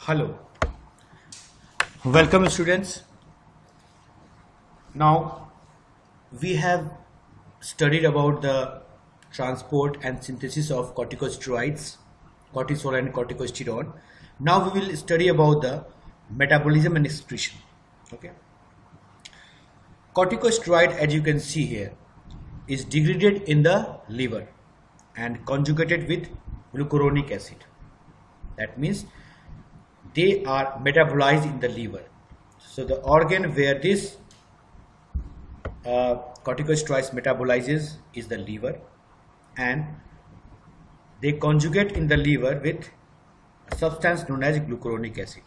Hello, welcome students. Now we have studied about the transport and synthesis of corticosteroids, cortisol and corticosterone. Now we will study about the metabolism and excretion. Okay. Corticosteroid, as you can see here, is degraded in the liver and conjugated with glucuronic acid. That means they are metabolized in the liver. So the organ where this corticosteroids metabolizes is the liver, and they conjugate in the liver with a substance known as glucuronic acid.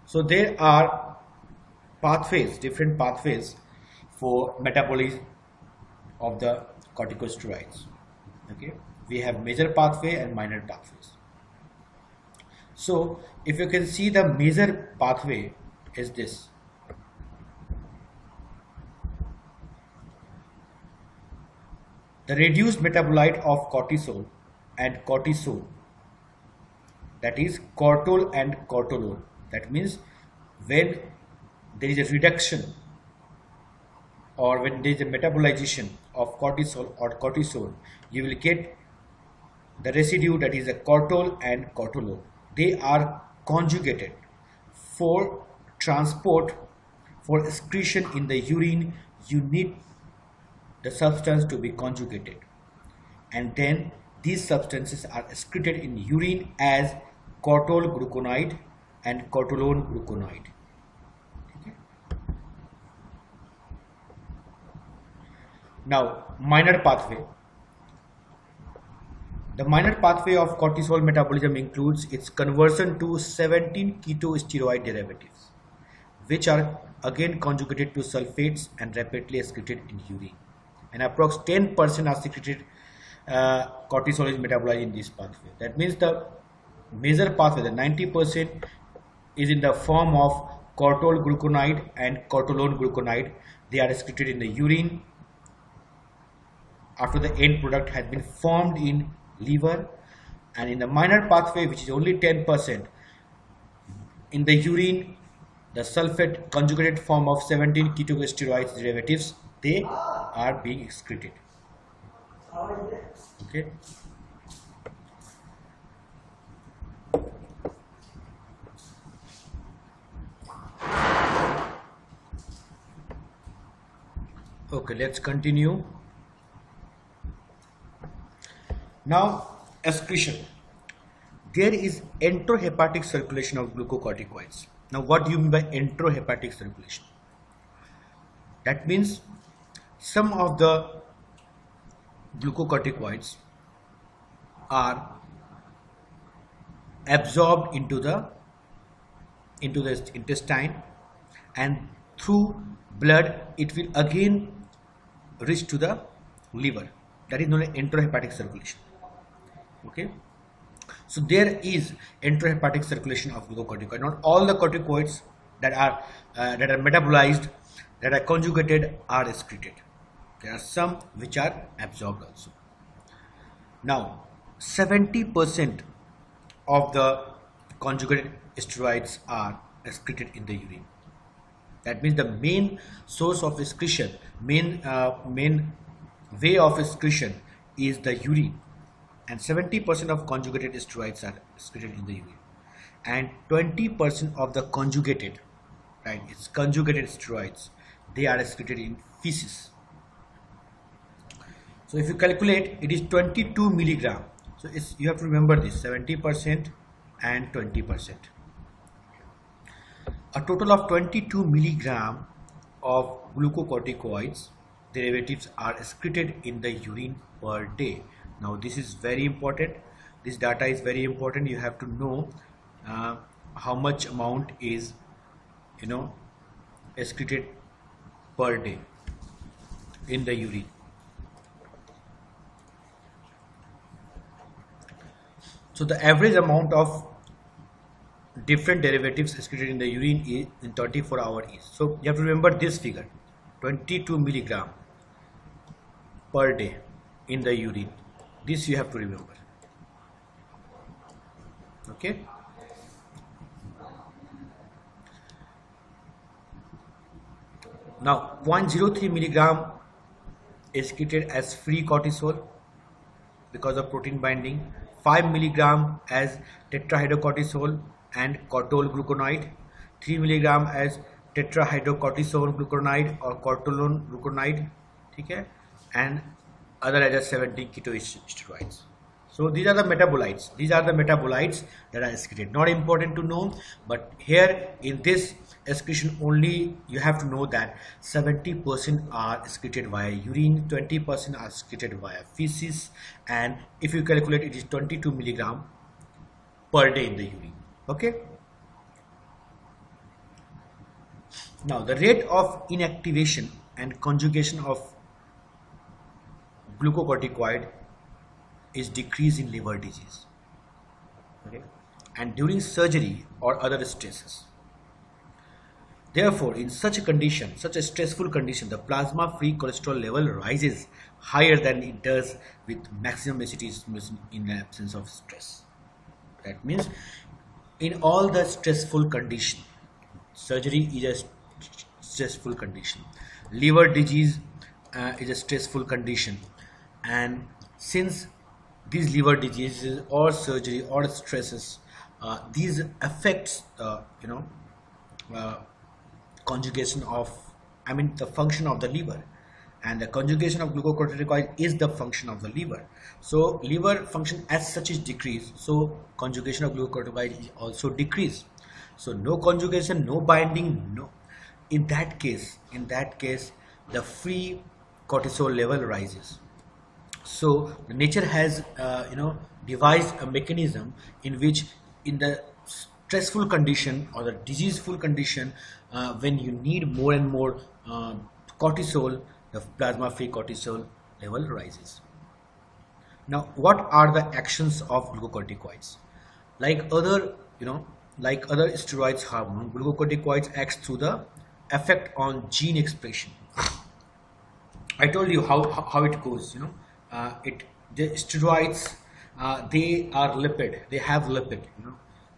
So there are pathways, different pathways for metabolism of the corticosteroids. Okay, we have major pathway and minor pathways. So if you can see, the major pathway is this. The reduced metabolite of cortisol and cortisol, that is cortol and cortolone. That means when there is a reduction or when there is a metabolization of cortisol or cortisol, you will get the residue, that is a cortol and cortolone. They are conjugated for transport, for excretion in the urine. You need the substance to be conjugated, and then these substances are excreted in urine as cortol gluconide and cortolone gluconide. Okay. Now, minor pathway. The minor pathway of cortisol metabolism includes its conversion to 17 ketosteroid derivatives, which are again conjugated to sulfates and rapidly excreted in urine. And approx 10% are secreted, cortisol is metabolized in this pathway. That means the major pathway, the 90%, is in the form of cortol gluconide and cortolone gluconide. They are excreted in the urine after the end product has been formed in liver, and in the minor pathway, which is only 10%, in the urine, the sulfate conjugated form of 17 ketosteroid derivatives, they are being excreted. Okay. Okay, let's continue. Now, excretion. There is enterohepatic circulation of glucocorticoids. Now, what do you mean by enterohepatic circulation? That means some of the glucocorticoids are absorbed into the intestine, and through blood it will again reach to the liver. That is known as enterohepatic circulation. Okay, so there is enterohepatic circulation of glucocorticoid. Not all the corticoids that are metabolized, that are conjugated, are excreted. There are some which are absorbed also. Now, 70% of the conjugated steroids are excreted in the urine. That means the main source of excretion, main way of excretion is the urine, and 70% of conjugated steroids are excreted in the urine, and 20% of the conjugated, right, it's conjugated steroids, they are excreted in feces. So if you calculate, it is 22 milligram. So you have to remember this, 70% and 20%. A total of 22 milligram of glucocorticoids derivatives are excreted in the urine per day. Now this is very important. This data is very important. You have to know how much amount is excreted per day in the urine. So the average amount of different derivatives excreted in the urine is in 24 hours is. So you have to remember this figure, 22 milligram per day in the urine. This you have to remember. Okay. Now 0.03 milligram is secreted as free cortisol because of protein binding, 5 milligram as tetrahydrocortisol and cortisol gluconide, 3 milligram as tetrahydrocortisone gluconide or cortisone gluconide, okay, and other as 70 ketosteroids. So these are the metabolites. These are the metabolites that are excreted. Not important to know, but here in this excretion only you have to know that 70% are excreted via urine, 20% are excreted via feces, and if you calculate it is 22 milligram per day in the urine. Okay. Now the rate of inactivation and conjugation of glucocorticoid is decreased in liver disease, okay, and during surgery or other stresses. Therefore, in such a condition, such a stressful condition, the plasma free cholesterol level rises higher than it does with maximum acetylcholine in the absence of stress. That means in all the stressful condition, surgery is a stressful condition, liver disease is a stressful condition, and since these liver diseases or surgery or stresses, these affects conjugation of, the function of the liver, and the conjugation of glucocorticoid is the function of the liver. So liver function as such is decreased, so conjugation of glucocorticoid is also decreased. So no conjugation, no binding, no. In that case, the free cortisol level rises. So nature has devised a mechanism in which in the stressful condition or the diseaseful condition, when you need more and more cortisol, the plasma free cortisol level rises. Now what are the actions of glucocorticoids? Like other steroids hormone, glucocorticoids acts through the effect on gene expression. I told you how it goes. The steroids, they are lipid. They have lipid.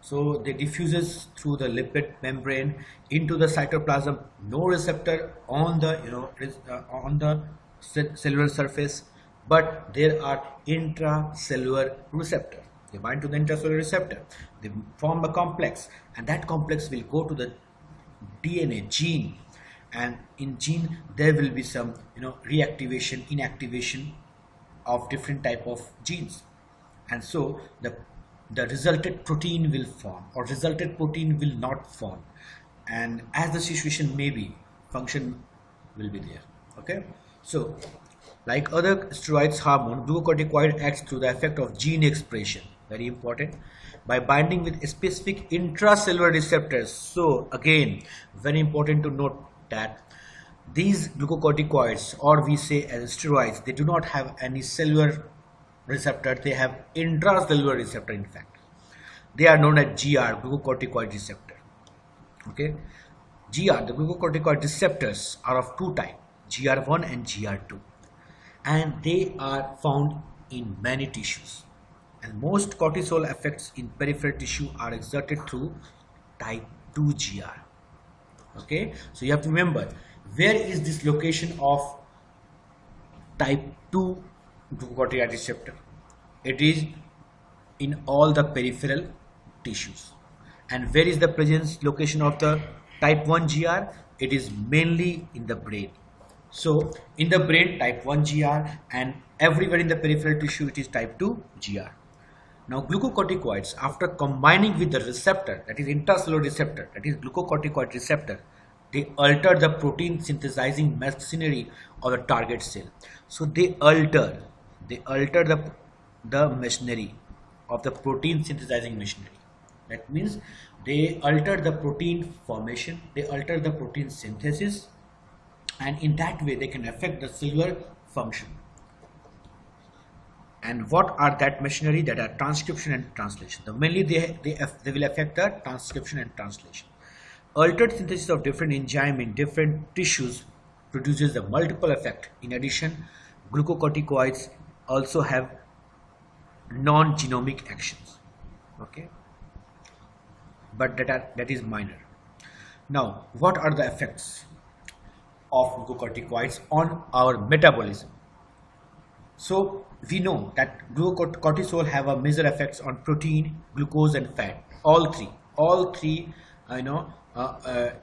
So they diffuses through the lipid membrane into the cytoplasm. No receptor on the on the cellular surface, but there are intracellular receptor. They bind to the intracellular receptor. They form a complex, and that complex will go to the DNA gene, and in gene there will be some reactivation, inactivation of different type of genes, and so the resulted protein will form or resulted protein will not form, and as the situation may be, function will be there. Okay, so like other steroids hormone, glucocorticoid acts through the effect of gene expression, very important, by binding with specific intracellular receptors. So again, very important to note that these glucocorticoids, or we say as steroids, they do not have any cellular receptor, they have intracellular receptor. In fact, they are known as GR, glucocorticoid receptor. Okay, GR, the glucocorticoid receptors are of two types, GR1 and GR2, and they are found in many tissues, and most cortisol effects in peripheral tissue are exerted through type 2 GR. Okay, so you have to remember, where is this location of type 2 glucocorticoid receptor? It is in all the peripheral tissues. And where is the presence location of the type 1 GR? It is mainly in the brain. So in the brain, type 1 GR, and everywhere in the peripheral tissue it is type 2 GR. Now glucocorticoids, after combining with the receptor, that is intracellular receptor, that is glucocorticoid receptor, they alter the protein synthesizing machinery of the target cell. So they alter the machinery of the protein synthesizing machinery. That means they alter the protein formation, they alter the protein synthesis, and in that way they can affect the cellular function. And what are that machinery? That are transcription and translation. Mainly they will affect the transcription and translation. Altered synthesis of different enzyme in different tissues produces a multiple effect. In addition, glucocorticoids also have non-genomic actions. Okay, but that is minor. Now, what are the effects? of glucocorticoids on our metabolism. So we know that cortisol have a major effects on protein, glucose, and fat. All three,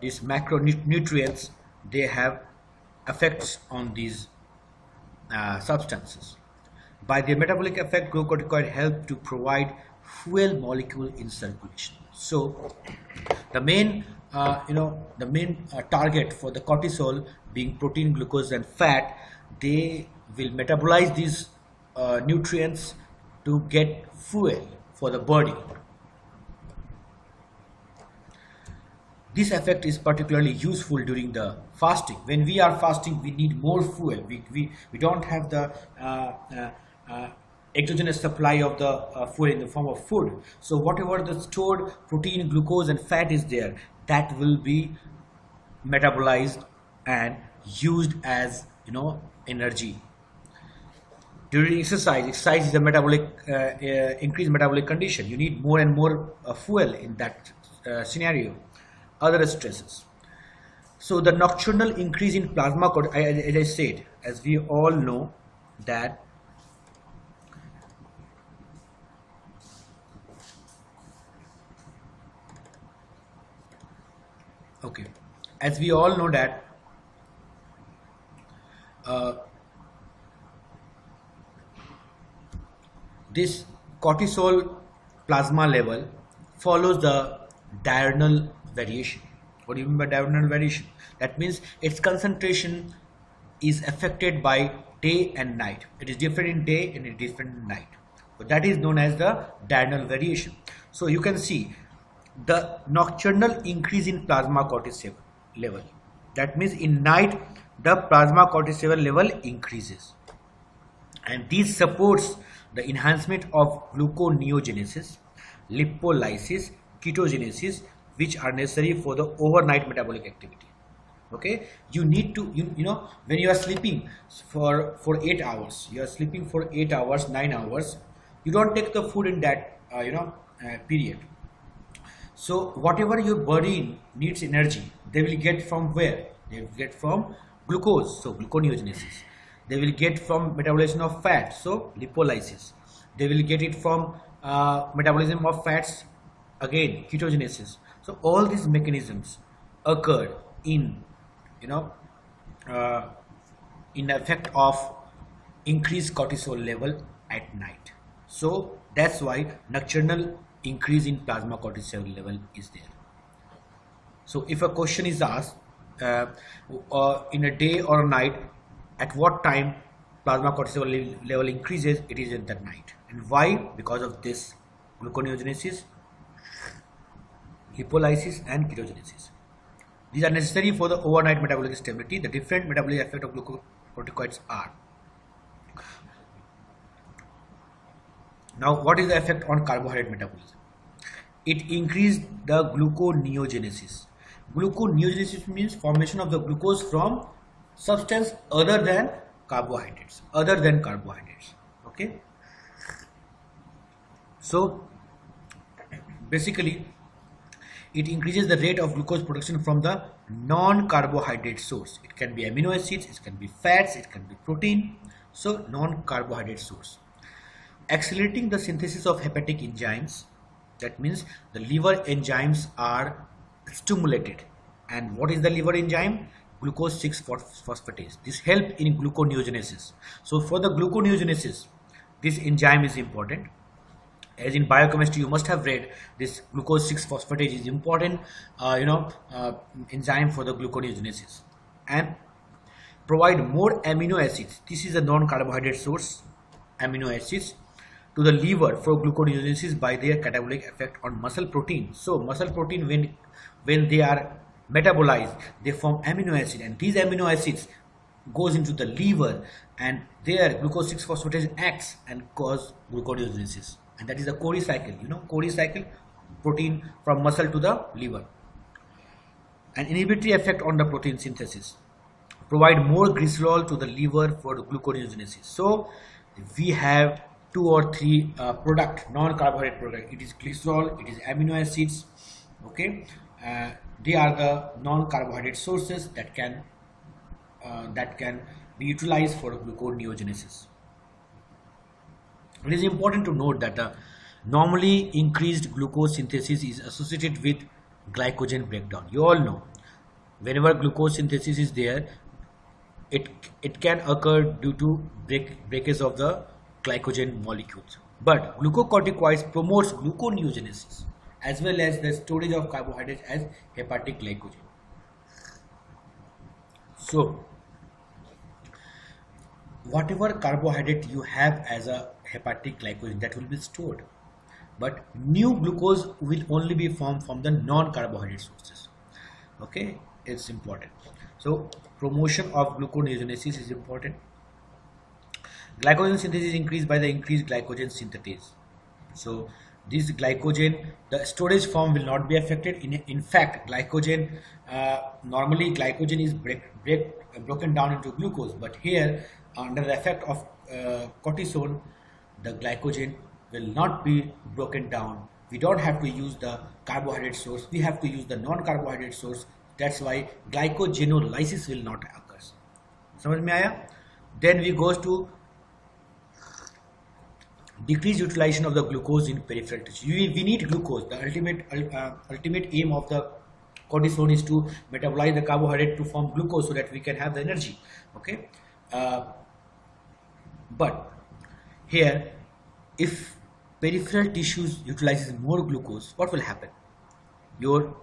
these macronutrients, they have effects on these substances. By their metabolic effect, glucocorticoid help to provide fuel molecule in circulation. So the main target for the cortisol being protein, glucose, and fat, they will metabolize these nutrients to get fuel for the body. This effect is particularly useful during the fasting. When we are fasting, we need more fuel. We don't have the exogenous supply of the fuel in the form of food. So whatever the stored protein, glucose, and fat is there, that will be metabolized and used as energy. During exercise is a metabolic increased metabolic condition. You need more and more fuel in that scenario. Other stresses. So the nocturnal increase in plasma cortisol, as I said, as we all know that as we all know that this cortisol plasma level follows the diurnal variation. What do you mean by diurnal variation? That means its concentration is affected by day and night. It is different in day and it is different in night. So that is known as the diurnal variation. So you can see the nocturnal increase in plasma cortisol level. That means in night the plasma cortisol level increases, and this supports the enhancement of gluconeogenesis, lipolysis, ketogenesis, which are necessary for the overnight metabolic activity. Okay, you need to when you are sleeping for 8 hours, you are sleeping for 8 hours, 9 hours, you don't take the food in that period. So whatever your body needs energy, they will get from where? They will get from glucose, so gluconeogenesis. They will get from metabolism of fat, so lipolysis. They will get it from metabolism of fats, again ketogenesis. So all these mechanisms occurred in in effect of increased cortisol level at night. So that's why nocturnal increase in plasma cortisol level is there. So if a question is asked in a day or a night, at what time plasma cortisol level increases, it is at that night. And why? Because of this gluconeogenesis, lipolysis, and ketogenesis. These are necessary for the overnight metabolic stability. The different metabolic effect of glucocorticoids are. Now, what is the effect on carbohydrate metabolism? It increased the gluconeogenesis. Gluconeogenesis means formation of the glucose from substance other than carbohydrates. Okay. So basically, it increases the rate of glucose production from the non-carbohydrate source. It can be amino acids, it can be fats, it can be protein. So non-carbohydrate source. Accelerating the synthesis of hepatic enzymes. That means the liver enzymes are stimulated. And what is the liver enzyme? Glucose 6-phosphatase. This helps in gluconeogenesis. So for the gluconeogenesis, this enzyme is important. As in biochemistry, you must have read this glucose 6-phosphatase is important enzyme for the gluconeogenesis, and provide more amino acids. This is a non-carbohydrate source, amino acids, to the liver for gluconeogenesis by their catabolic effect on muscle protein. So muscle protein, when they are metabolized, they form amino acid, and these amino acids goes into the liver, and there glucose 6-phosphatase acts and cause gluconeogenesis. And that is a Cori cycle, Cori cycle, protein from muscle to the liver. An inhibitory effect on the protein synthesis. Provide more glycerol to the liver for the gluconeogenesis. So we have 2 or 3 non-carbohydrate product. It is glycerol, it is amino acids. Okay, they are the non-carbohydrate sources that can that can be utilized for gluconeogenesis. It is important to note that the normally increased glucose synthesis is associated with glycogen breakdown. You all know whenever glucose synthesis is there, it can occur due to breakage of the glycogen molecules. But glucocorticoids promotes gluconeogenesis as well as the storage of carbohydrates as hepatic glycogen. So whatever carbohydrate you have as a hepatic glycogen, that will be stored, but new glucose will only be formed from the non-carbohydrate sources. Okay, it's important. So promotion of gluconeogenesis is important. Glycogen synthesis is increased by the increased glycogen synthetase. So this glycogen, the storage form will not be affected. In fact, glycogen, normally glycogen is broken down into glucose, but here under the effect of cortisone, the glycogen will not be broken down. We don't have to use the carbohydrate source, we have to use the non-carbohydrate source. That's why glycogenolysis will not occur. समझ में आया? Then we goes to decreased utilization of the glucose in peripheral tissue. We need glucose. The ultimate aim of the cortisone is to metabolize the carbohydrate to form glucose so that we can have the energy. Okay, but here, if peripheral tissues utilizes more glucose, what will happen? Your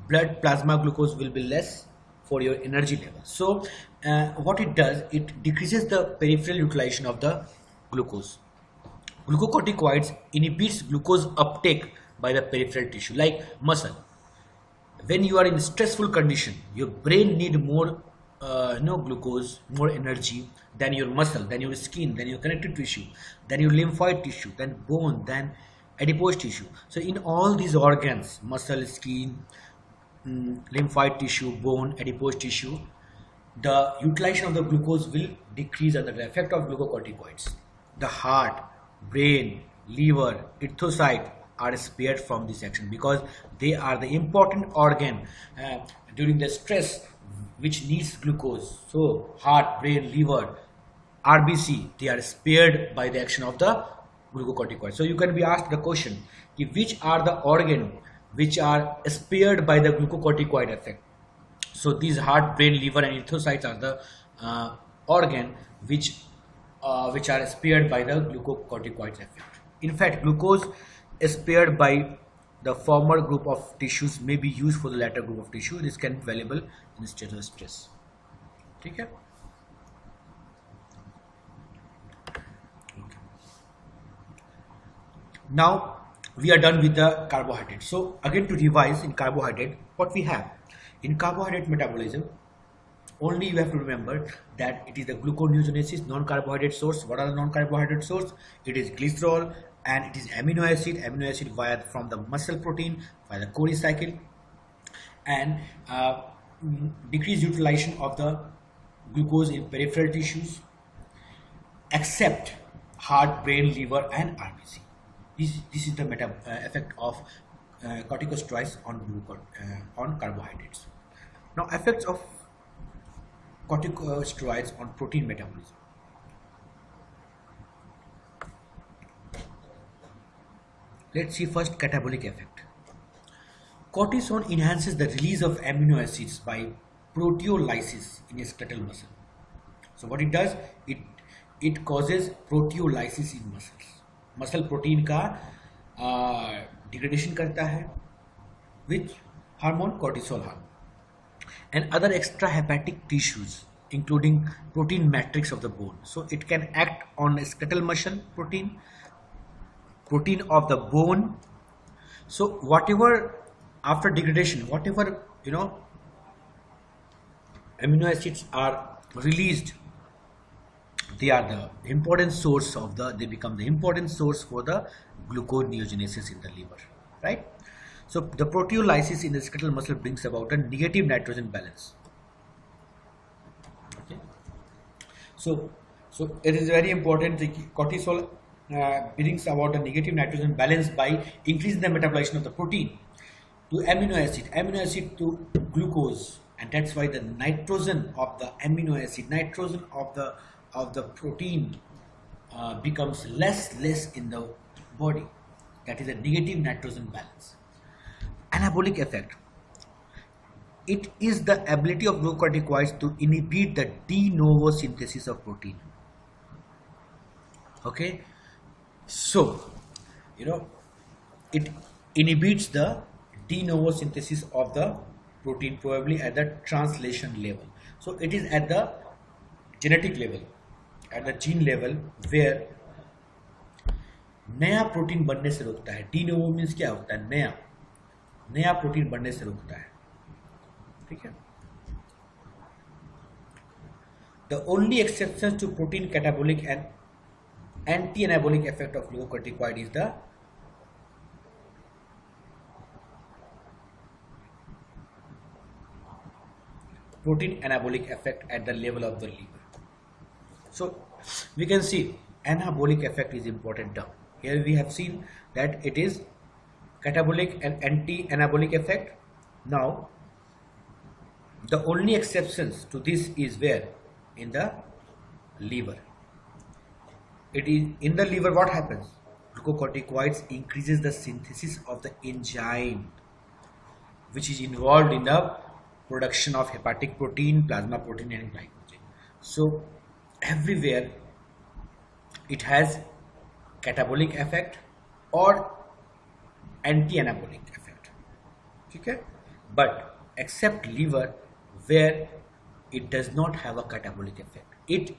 blood plasma glucose will be less for your energy level. So what it does, it decreases the peripheral utilization of the glucose. Glucocorticoids inhibits glucose uptake by the peripheral tissue, like muscle. When you are in stressful condition, your brain need more glucose, more energy than your muscle, than your skin, than your connective tissue, than your lymphoid tissue, than bone, than adipose tissue. So in all these organs, muscle, skin, lymphoid tissue, bone, adipose tissue, the utilization of the glucose will decrease under the effect of glucocorticoids. The heart, brain, liver, erythrocyte are spared from this action because they are the important organ during the stress which needs glucose. So heart, brain, liver, RBC, they are spared by the action of the glucocorticoid. So you can be asked the question, which are the organ which are spared by the glucocorticoid effect? So these heart, brain, liver and erythrocytes are the organ which are spared by the glucocorticoid effect. In fact, glucose spared by the former group of tissues may be used for the latter group of tissue. This can be valuable in state of stress. Okay. Now we are done with the carbohydrate. So again, to revise, in carbohydrate, what we have in carbohydrate metabolism, only you have to remember that it is the gluconeogenesis, non-carbohydrate source. What are the non-carbohydrate source? It is glycerol and it is amino acid via from the muscle protein via the Cori cycle, and decreased utilization of the glucose in peripheral tissues except heart, brain, liver and RBC. This is the effect of corticosteroids on carbohydrates. Now effects of corticosteroids on protein metabolism. Let's see first catabolic effect. Cortisone enhances the release of amino acids by proteolysis in a skeletal muscle. So what it does, it causes proteolysis in muscles. Muscle protein का degradation करता है which hormone, cortisol hormone, and other extra hepatic tissues including protein matrix of the bone. So it can act on skeletal muscle protein of the bone. So whatever after degradation, whatever amino acids are released, they are the important source of they become the important source for the gluconeogenesis in the liver, right? So the proteolysis in the skeletal muscle brings about a negative nitrogen balance. Okay. So it is very important. The cortisol brings about a negative nitrogen balance by increasing the metabolization of the protein to amino acid to glucose, and that's why the nitrogen of the amino acid, nitrogen of the protein becomes less in the body. That is a negative nitrogen balance. Anabolic effect. It is the ability of glucocorticoids to inhibit the de novo synthesis of protein. Okay, so it inhibits the de novo synthesis of the protein, probably at the translation level. So it is at the genetic level, at the gene level, where नया protein बनने से रोकता है. De novo means क्या होता है? नया protein बनने से रोकता है. ठीक है. The only exception to protein catabolic and anti-anabolic effect of glucocorticoid is the protein anabolic effect at the level of the liver. So we can see anabolic effect is important term. Here we have seen that it is catabolic and anti-anabolic effect. Now the only exceptions to this is where? In the liver. It is in the liver. What happens? Glucocorticoids increases the synthesis of the enzyme which is involved in the production of hepatic protein, plasma protein and glycogen. So everywhere it has catabolic effect or anti-anabolic effect. Okay? But except liver, where it does not have a catabolic effect. It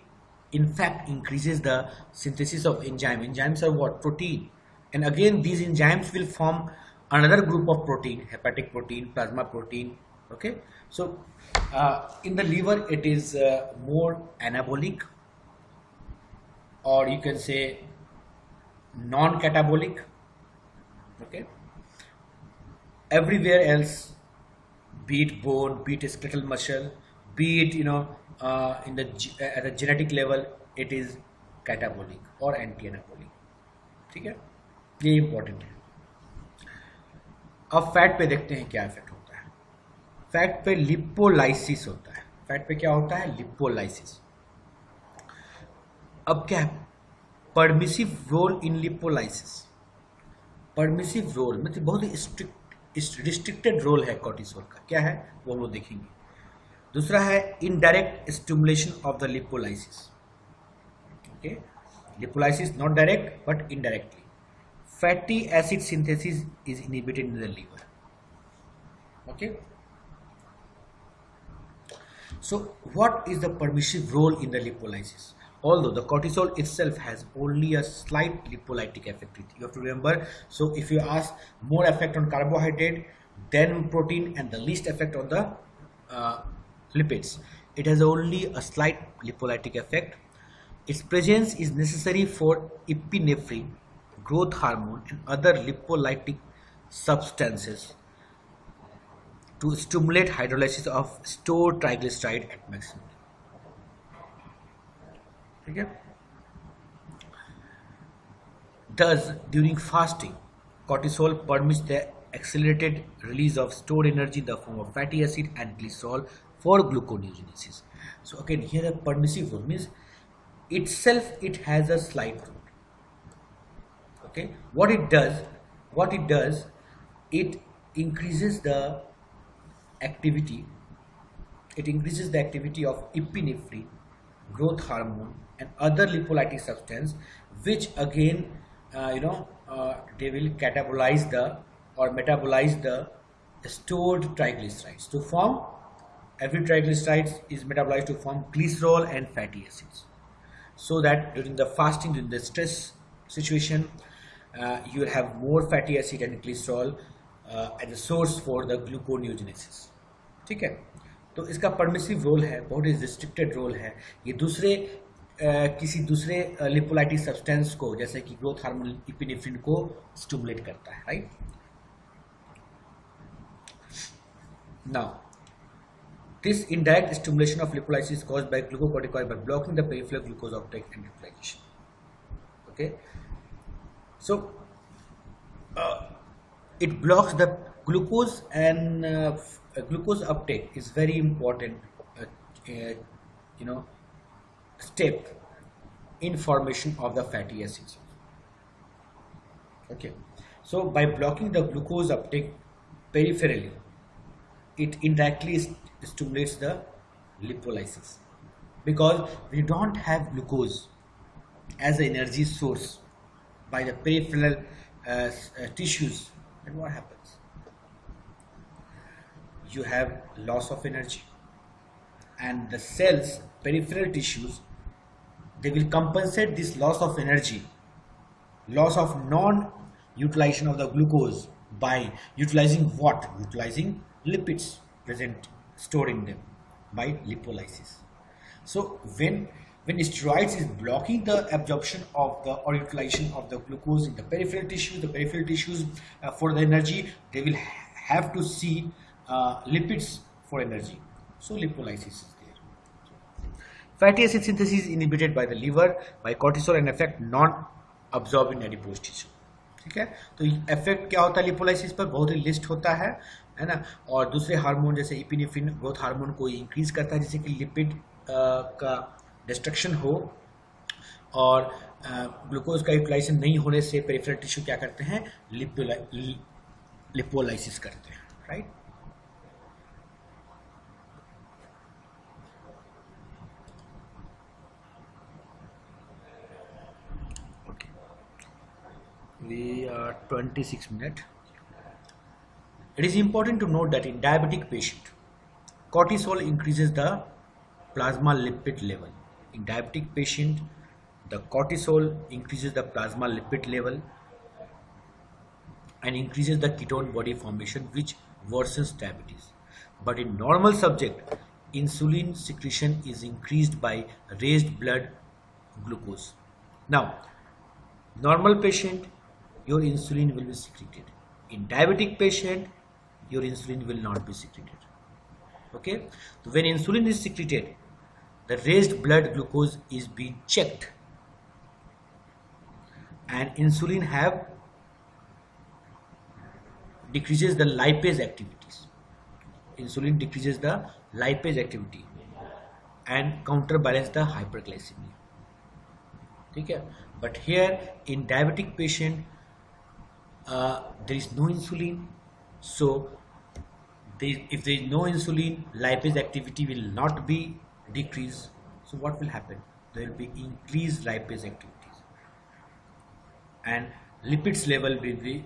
in fact increases the synthesis of enzyme. Enzymes are what? Protein. And again these enzymes will form another group of protein, hepatic protein, plasma protein. Okay? So in the liver it is more anabolic, or you can say non-catabolic. Okay? Everywhere else, be it bone, be it skeletal muscle, be it in the at a genetic level, it is catabolic or anti-anabolic. ठीक है, ये important है. अब fat पे देखते हैं क्या effect होता है. फैट पे लिपोलाइसिस होता है. फैट पे क्या होता है? लिपोलाइसिस. अब क्या है? Permissive role in lipolysis. Permissive role मतलब बहुत ही रिस्ट्रिक्टेड रोल है कॉर्टिसोल का. क्या है वो हम लोग देखेंगे. दूसरा है indirect stimulation of the lipolysis. Okay, lipolysis not direct but indirectly. Fatty acid synthesis is inhibited in the liver. Okay, so what is the permissive role in the lipolysis? Although the cortisol itself has only a slight lipolytic effect, you have to remember. So if you ask more effect on carbohydrate than protein and the least effect on the lipids, it has only a slight lipolytic effect. Its presence is necessary for epinephrine, growth hormone and other lipolytic substances to stimulate hydrolysis of stored triglyceride at maximum. ठीक है. Thus, during fasting, cortisol permits the accelerated release of stored energy in the form of fatty acid and glycerol for gluconeogenesis. So again, here a permissive role means itself it has a slight role. Okay, what it does, it increases the activity. It increases the activity of epinephrine, growth hormone and other lipolytic substance, which again they will catabolize the or metabolize the stored triglycerides to form. Every triglycerides is metabolized to form glycerol and fatty acids, so that during the fasting, during the stress situation, you will have more fatty acid and glycerol as a source for the gluconeogenesis. ठीक है. तो इसका permissive role है, बहुत ही restricted role है. ये दूसरे किसी दूसरे लिपोलाइटिक सब्सटेंस को, जैसे कि ग्रोथ हार्मोन इपिनेफ्रिन को स्टिमुलेट करता है. Right. Now this indirect stimulation of lipolysis is caused by glucocorticoid by blocking the peripheral glucose uptake and utilization. Okay, so it blocks the Glucose and glucose uptake is very important, you know, step in formation of the fatty acids. Okay, so by blocking the glucose uptake peripherally, it indirectly stimulates the lipolysis, because we don't have glucose as an energy source by the peripheral tissues. And what happens? You have loss of energy, and the cells, peripheral tissues, they will compensate this loss of energy, loss of non-utilization of the glucose, by utilizing what? Utilizing lipids present stored in them by lipolysis. So when steroids is blocking the absorption of the or utilization of the glucose in the peripheral tissues for the energy, they will have to see lipids for energy. So lipolysis is there. Fatty acid synthesis is inhibited by the liver by cortisol and affect non-absorbing adipose tissue. ठीक है, तो effect क्या होता है lipolysis पर? बहुत ही list होता है ना। और दूसरे हार्मोन जैसे इपिनेफ्रिन ग्रोथ हार्मोन को इंक्रीज करता है जिससे कि लिपिड का डिस्ट्रक्शन हो, और ग्लूकोज का यूटिलाइजेशन नहीं होने से पेरिफेरल टिश्यू क्या करते हैं? लिपोलाइसिस करते हैं, right. We are 26 minutes. It is important to note that in diabetic patient, cortisol increases the plasma lipid level. In diabetic patient, the cortisol increases the plasma lipid level and increases the ketone body formation, which worsens diabetes. But in normal subject, insulin secretion is increased by raised blood glucose. Now, normal patient, your insulin will be secreted. In diabetic patient, your insulin will not be secreted. Okay, so when insulin is secreted, the raised blood glucose is being checked, and insulin have decreases the lipase activities. Insulin decreases the lipase activity and counterbalance the hyperglycemia. Okay, but here in diabetic patient, there is no insulin, so if there is no insulin, lipase activity will not be decreased. So what will happen? There will be increased lipase activities and lipids level will be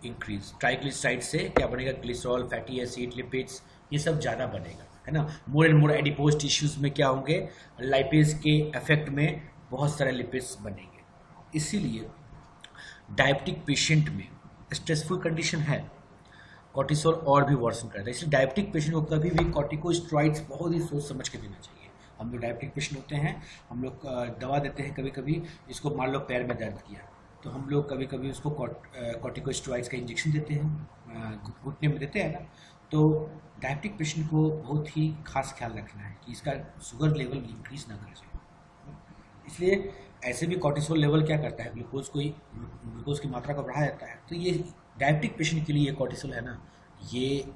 increased. Triglyceride से क्या बनेगा? Glycerol, fatty acid, lipids, ये सब ज़्यादा बनेगा, है ना। More and more adipose tissues में क्या होंगे? लाइपेज के इफेक्ट में बहुत सारे लिपिड्स बनेंगे। इसीलिए डायबिटिक पेशेंट में स्ट्रेसफुल कंडीशन है, कॉर्टिसोल और भी वर्सन करता है। इसलिए डायबिटिक पेशेंट को कभी भी कॉर्टिकोस्टेरॉइड्स बहुत ही सोच समझ के देना चाहिए। हम लोग डायबिटिक पेशेंट होते हैं, हम लोग दवा देते हैं कभी कभी, इसको मान लो पैर में दर्द किया तो हम लोग कभी कभी उसको कॉर्टिकोस्टेरॉइड्स का इंजेक्शन देते हैं, घुटने में देते हैं ना। तो डायबिटिक पेशेंट को बहुत ही खास ख्याल रखना है कि इसका शुगर लेवल इंक्रीज ना कर जाए। इसलिए ऐसे भी कॉर्टिसोल लेवल क्या करता है? ग्लूकोज की मात्रा को बढ़ा देता है। तो ये डायबिटिक पेशेंट के लिए ये कॉर्टिसोल है ना, ये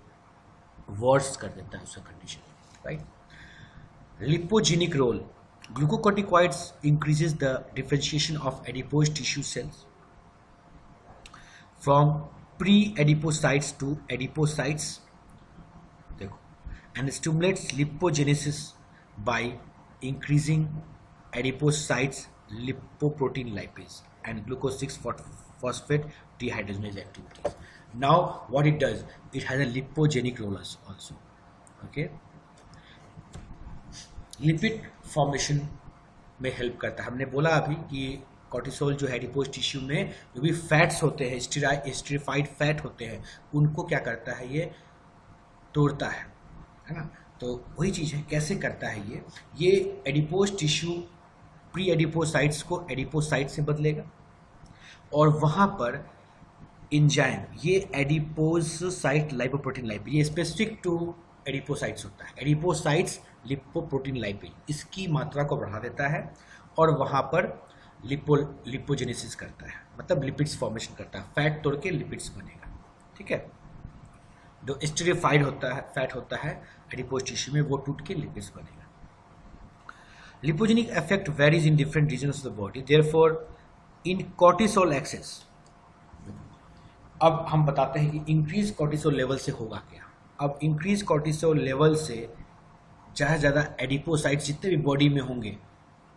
वर्स कर देता है उसका condition, right. Lipogenic role, glucocorticoids increases the differentiation of adipose tissue cells from pre-adipocytes to adipocytes, and stimulates lipogenesis by increasing adipocytes lipoprotein lipase and glucose 6-phosphate dehydrogenase activities. Now what it does, it has a lipogenic role also. Okay, lipid formation में help करता है। हमने बोला अभी कि cortisol जो है adipose tissue में जो भी फैट्स होते हैं, स्टीरिफाइड फैट होते हैं, उनको क्या करता है? ये तोड़ता है ना। तो वही चीज़ है, कैसे करता है ये एडिपोज टिश्यू प्री एडिपोसाइट्स को एडिपोसाइट से बदलेगा और वहाँ पर एंजाइम, ये एडिपोसाइट लाइपोप्रोटीन लाइपेज, ये स्पेसिफिक टू एडिपोसाइट्स होता है। एडिपोसाइट्स लिपोप्रोटीन लाइपेज, इसकी मात्रा को बढ़ा देता है और वहाँ पर लिपोजेनेसिस करता है, मतलब लिपिड्स फॉर्मेशन करता है। फैट तोड़ के लिपिड्स बनेगा, ठीक है। जो स्टेरिफाइड होता है फैट होता है एडिपोज टिश्यू में, वो टूट के लिपिड्स बनेगा. Lipogenic effect varies in different regions of the body, therefore in cortisol excess. अब हम बताते हैं कि इंक्रीज कॉर्टिसोल लेवल से होगा क्या. अब इंक्रीज कॉर्टिसोल लेवल से ज़्यादा से ज़्यादा एडिपोसाइट्स जितने भी बॉडी में होंगे,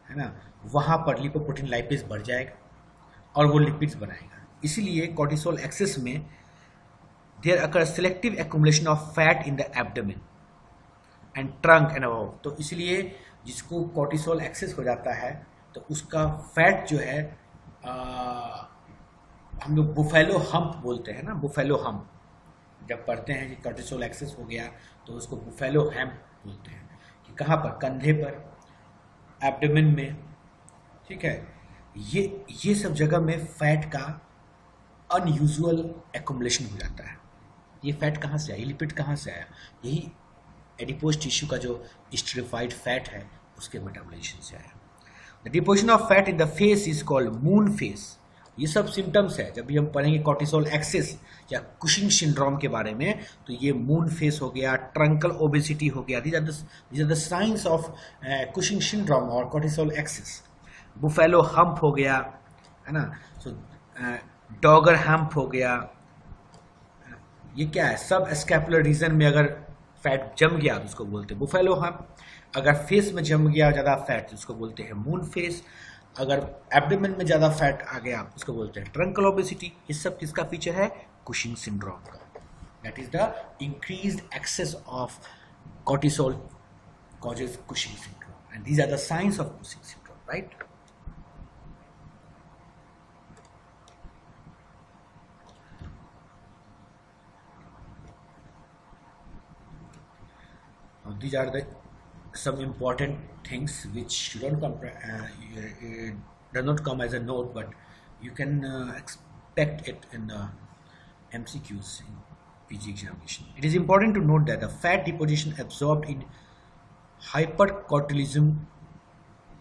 है ना, वहाँ पर लिपोप्रोटीन लाइपेज बढ़ जाएगा और वो लिपिड्स बनाएगा. इसीलिए कॉर्टिसोल एक्सेस में there occur selective accumulation of fat in the abdomen and trunk and above. तो इसलिए जिसको कॉर्टिसोल एक्सेस हो जाता है तो उसका फैट जो है हम लोग बुफेलो हम्प बोलते हैं ना, बुफेलो हम्प. जब पढ़ते हैं कि कॉर्टिसोल एक्सेस हो गया तो उसको बुफेलो हम्प बोलते हैं. कि कहाँ पर, कंधे पर, एब्डोमेन में, ठीक है. ये सब जगह में फैट का अनयूजुअल एक्युमुलेशन हो जाता है. ये फैट कहाँ से आया, लिपिड कहाँ से आया, यही एडिपोज टिश्यू का जो स्टेरिफाइड फैट है उसके मेटाबॉलिज्म से आया. The deposition of fat in the face is called moon face. ये सब सिम्टम्स है. जब भी हम पढ़ेंगे कॉर्टिसोल एक्सेस या कुशिंग सिंड्रोम के बारे में, तो ये मून फेस हो गया, ट्रंकल ओबेसिटी हो गया. These are the science of Cushing syndrome और कॉर्टिसोल एक्सेस. बुफेलो हम्प हो गया, है ना, सो डॉगर हम्प हो गया. ये क्या है, सब स्कैपुलर रीजन में अगर फैट जम गया तो उसको बोलते हैं बुफेलो हम्प. अगर फेस में जम गया ज़्यादा फैट तो उसको बोलते हैं मून फेस. अगर एब्डोमेन में ज़्यादा फैट आ गया उसको बोलते हैं ट्रंकल ओबेसिटी. ये सब किसका फीचर है, कुशिंग सिंड्रोम का. That is the increased excess of cortisol causes Cushing syndrome, and these are the signs of Cushing syndrome, right? Now, these are the some important things which shouldn't come does not come as a note, but you can expect it in the MCQs in PG examination. It is important to note that the fat deposition absorbed in hypercortisolism,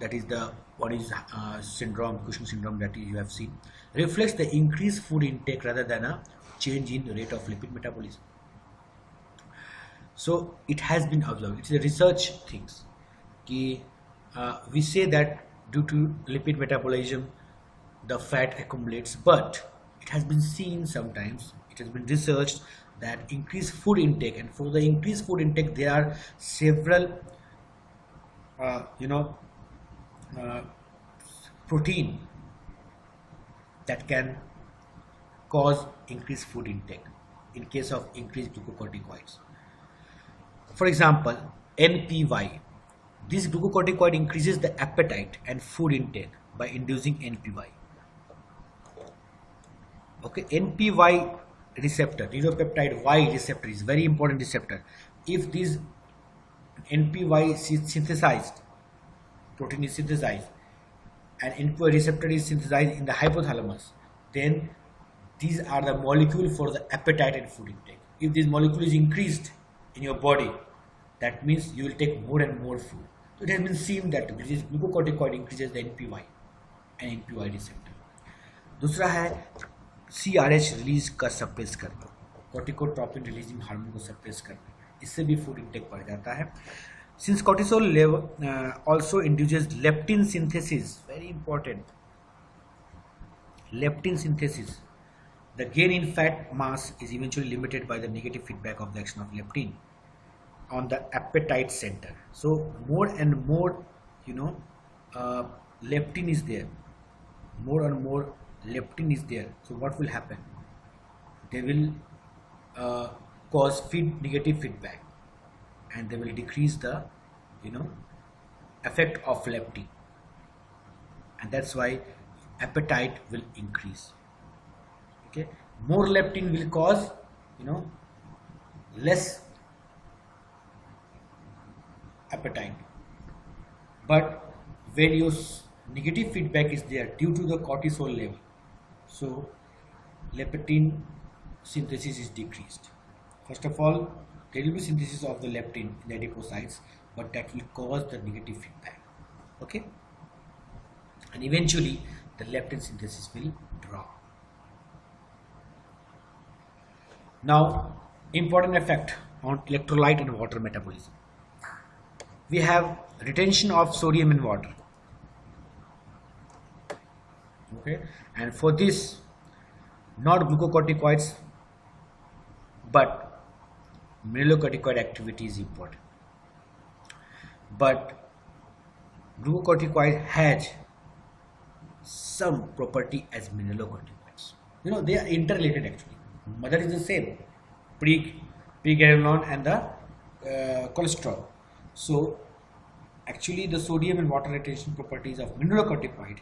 that is the what is syndrome, Cushing syndrome that you have seen, reflects the increased food intake rather than a change in the rate of lipid metabolism. So it has been observed. It's a research things. We say that due to lipid metabolism, the fat accumulates, but it has been seen sometimes. It has been researched that increased food intake, and for the increased food intake, there are several, protein that can cause increased food intake in case of increased glucocorticoids. For example, NPY. This glucocorticoid increases the appetite and food intake by inducing NPY. Okay, NPY receptor, neuropeptide Y receptor, is very important receptor. If this NPY is synthesized, protein is synthesized, and NPY receptor is synthesized in the hypothalamus, then these are the molecule for the appetite and food intake. If this molecule is increased in your body, that means you will take more and more food. So it has been seen that this glucocorticoid increases the NPY and NPY receptor. दूसरा है CRH release का suppress करना, corticotropin releasing hormone को suppress करना, इससे भी food intake बढ़ जाता है. Since cortisol level also induces leptin synthesis, very important, leptin synthesis. The gain in fat mass is eventually limited by the negative feedback of the action of leptin on the appetite center. So more and more, leptin is there. More and more leptin is there. So what will happen? They will cause negative feedback, and they will decrease the, effect of leptin, and that's why appetite will increase. Okay, more leptin will cause, less appetite, but when your negative feedback is there due to the cortisol level, so leptin synthesis is decreased. First of all, there will be synthesis of the leptin in the adipocytes, but that will cause the negative feedback. Okay, and eventually the leptin synthesis will drop. Now important effect on electrolyte and water metabolism. We have retention of sodium in water. Okay, and for this, not glucocorticoids but mineralocorticoid activity is important. But glucocorticoid has some property as mineralocorticoids. You know, they are interrelated actually. Mother is the same, pregnenolone and the cholesterol. So actually the sodium and water retention properties of mineralocorticoid,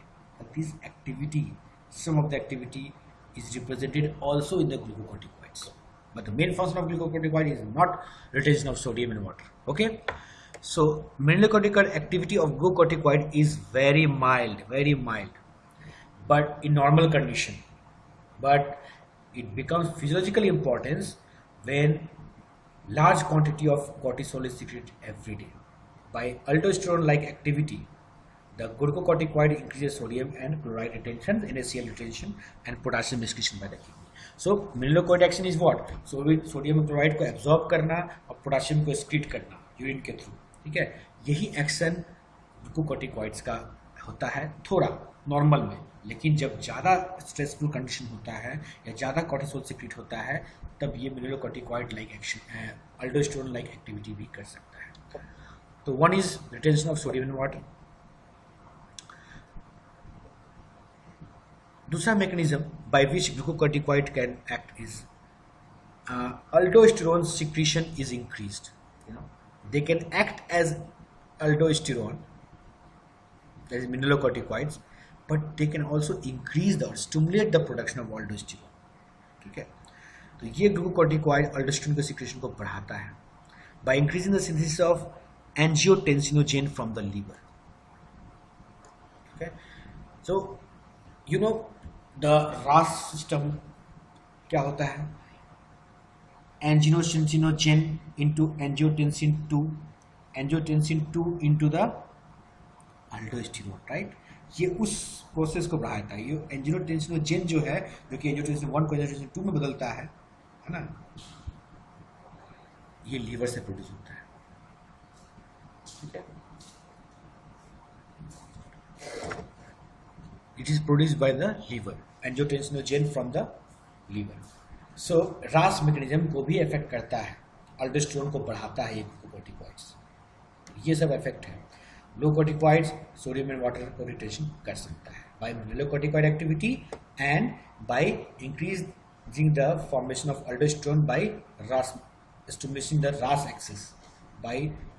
this activity, some of the activity is represented also in the glucocorticoids. But the main function of glucocorticoid is not retention of sodium and water. Okay. So mineralocorticoid activity of glucocorticoid is very mild, but in normal condition. But it becomes physiologically important when large quantity of cortisol is secreted every day. By aldosterone-like activity, the glucocorticoid increases sodium and chloride retention, NaCl retention, and potassium excretion by the kidney. So mineralocorticoid action is what? So sodium और chloride को absorb करना और potassium को excrete करना urine के through. ठीक है, यही एक्शन ग्लूकोकॉर्टिकॉइड्स का होता है थोड़ा नॉर्मल में. लेकिन जब ज़्यादा स्ट्रेसफुल कंडीशन होता है या ज़्यादा कॉर्टिसोल सिक्रीट होता है तब ये mineralocorticoid like action aldosterone like activity भी कर सकता है. तो one is retention of sodium in water. दूसरा mechanism by which glucocorticoid can act is aldosterone secretion is increased. You know, they can act as aldosterone, that is mineralocorticoids, but they can also increase or stimulate the production of aldosterone. ठीक है, तो ये glucocorticoid aldosterone के secretion को बढ़ाता है by increasing the synthesis of angiotensinogen from the liver. Okay, so you know the RAS system क्या होता है? Angiotensinogen into angiotensin 2 into the aldosterone, right? ये उस प्रोसेस को बढ़ाता है. ये एंजियोटेंसिनोजेन जो है, जो कि एंजियोटेंसिन 1 को एंजियोटेंसिन 2 में बदलता है ना, ये लीवर से प्रोड्यूस होता है. ठीक है, it is produced by the liver, angiotensinogen from the liver. So RAS mechanism को भी इफेक्ट करता है, अल्डोस्टेरोन को बढ़ाता है ये ग्लूकोकॉर्टिकॉइड्स. ये सब इफेक्ट है. ग्लूकोकॉर्टिकॉइड्स सोडियम एंड वाटर को रिटेंशन कर सकता है by mineralocorticoid activity and by increasing the formation of aldosterone by RAS, stimulating the RAS axis by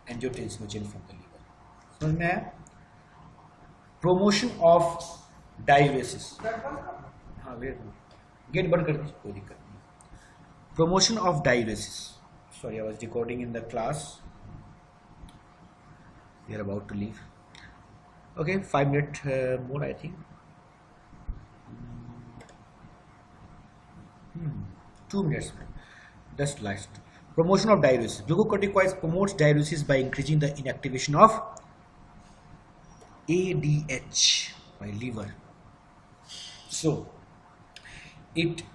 angiotensinogen from the liver. समझ में आया? Promotion of diuresis. हाँ, गेट बंद कर दीजिए, कोई दिक्कत नहीं. Promotion of diuresis. Sorry, I was recording in the class. We are about to leave. Okay, 5 minutes more, I think. 2 minutes. Just last. Promotion of diuresis. Glucocorticoids promotes diuresis by increasing the inactivation of ADH by liver. So it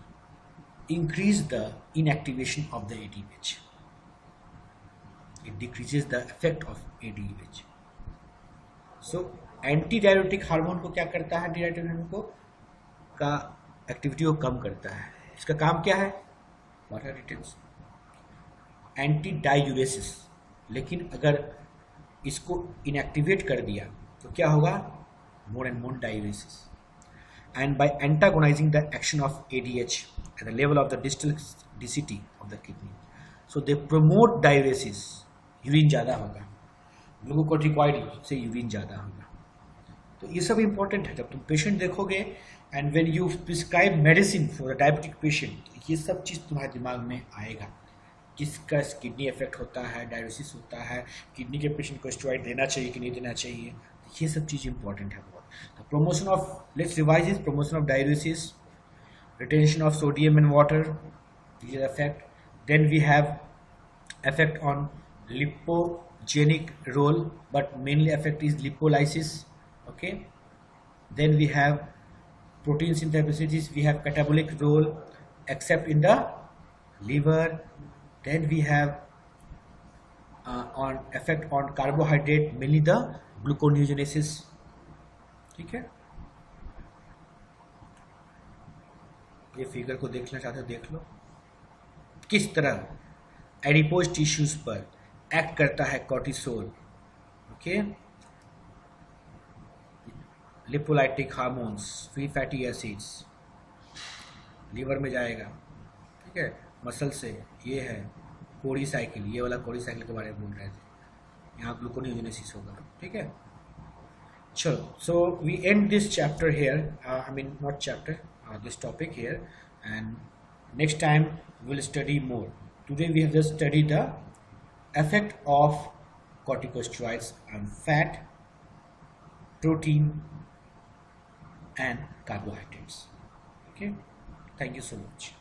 increase the inactivation of the ADH. It decreases the effect of ADH. So antidiuretic hormone को क्या करता है? एंटीडायरेटिक hormone को का activity को कम करता है. इसका काम क्या है? Water retention, anti diuresis. लेकिन अगर इसको इनएक्टिवेट कर दिया तो क्या होगा? More and more diuresis. And by antagonizing the action of ADH at the level of the distal DCT of the kidney, so they promote diuresis. Urine ज़्यादा होगा, ग्लूकोकॉर्टिकॉइड से यूरिन ज़्यादा होगा. तो ये सब इंपॉर्टेंट है. जब तुम पेशेंट देखोगे and when you prescribe medicine for a diabetic patient, ये सब चीज़ तुम्हारे दिमाग में आएगा. किसका किडनी इफेक्ट होता है, डायलिसिस होता है, किडनी के पेशेंट को स्टेरॉइड देना चाहिए कि नहीं देना चाहिए, ये सब चीज़ इंपॉर्टेंट है बहुत. The promotion of, let's revise this, promotion of diuresis, retention of sodium in water, these are effect. Then we have effect on lipogenic role, but mainly effect is lipolysis. Okay, then we have protein synthesis. We have catabolic role except in the liver, Then we have on effect on carbohydrate, mainly the gluconeogenesis. ठीक है, ये figure को देखना चाहते हो देख लो, किस तरह एडिपोज टिश्यूज पर एक्ट करता है cortisol. Okay, lipolytic hormones, free fatty acids liver में जाएगा. ठीक है, मसल से ये है कोरी साइकिल, ये वाला कोरी साइकिल के बारे में बोल रहे थे, यहाँ ग्लूकोनियोजेनेसिस होगा. ठीक है, चलो, so we end this chapter here, I mean not chapter, this topic here, and next time we'll study more. Today we have just studied the effect of corticosteroids on fat, protein and carbohydrates. Okay, thank you so much.